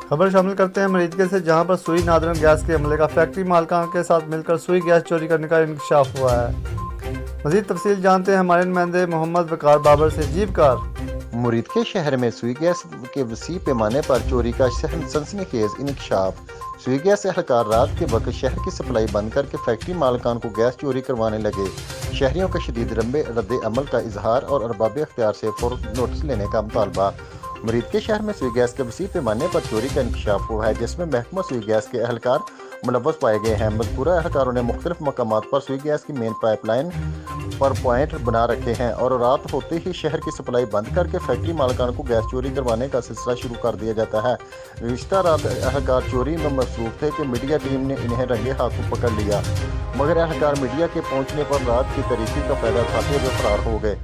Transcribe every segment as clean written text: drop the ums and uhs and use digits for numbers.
خبر شامل کرتے ہیں مریدکے سے، جہاں پر سوئی نادرن گیس کے عملے کا فیکٹری مالکان کے ساتھ مل کر سوئی گیس چوری کرنے کا انکشاف ہوا ہے۔ مزید تفصیل جانتے ہیں ہمارے نمائندے محمد وقار بابر سے۔ جی وقار۔ مریدکے شہر میں سوئی گیس کے وسیع پیمانے پر چوری کا سنسنی خیز انکشاف۔ سوئی گیس اہلکار رات کے وقت شہر کی سپلائی بند کر کے فیکٹری مالکان کو گیس چوری کروانے لگے۔ شہریوں کا شدید رد عمل کا اظہار اور ارباب اختیار سے فوری نوٹس لینے کا مطالبہ۔ مریدکے شہر میں سوئی گیس کے وسیع پیمانے پر چوری کا انکشاف ہوا ہے، جس میں محکمہ سوئی گیس کے اہلکار ملوث پائے گئے ہیں۔ مذکورہ اہلکاروں نے مختلف مقامات پر سوئی گیس کی مین پائپ لائن پر پوائنٹ بنا رکھے ہیں اور رات ہوتے ہی شہر کی سپلائی بند کر کے فیکٹری مالکان کو گیس چوری کروانے کا سلسلہ شروع کر دیا جاتا ہے۔ گزشتہ رات اہلکار چوری میں مصروف تھے کہ میڈیا ٹیم نے انہیں رنگے ہاتھوں پکڑ لیا، مگر اہلکار میڈیا کے پہنچنے پر رات کی تاریکی کا فائدہ اٹھاتے ہوئے فرار ہو گئے۔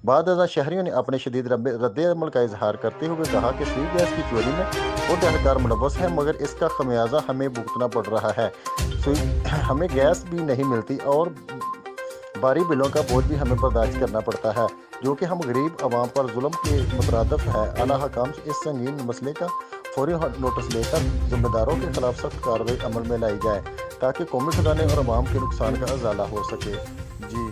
بعد ازاں شہریوں نے اپنے شدید رد عمل کا اظہار کرتے ہوئے کہا کہ سوئی گیس کی چوری میں خود اہلکار ملوث ہیں، مگر اس کا خمیازہ ہمیں بھگتنا پڑ رہا ہے۔ ہمیں گیس بھی نہیں ملتی اور بھاری بلوں کا بوجھ بھی ہمیں برداشت کرنا پڑتا ہے، جو کہ ہم غریب عوام پر ظلم کے مترادف ہے۔ اعلیٰ حکام سے اس سنگین مسئلے کا فوری نوٹس لے کر ذمہ داروں کے خلاف سخت کارروائی عمل میں لائی جائے تاکہ قومی خزانے اور عوام کے نقصان کا ازالہ ہو سکے۔ جی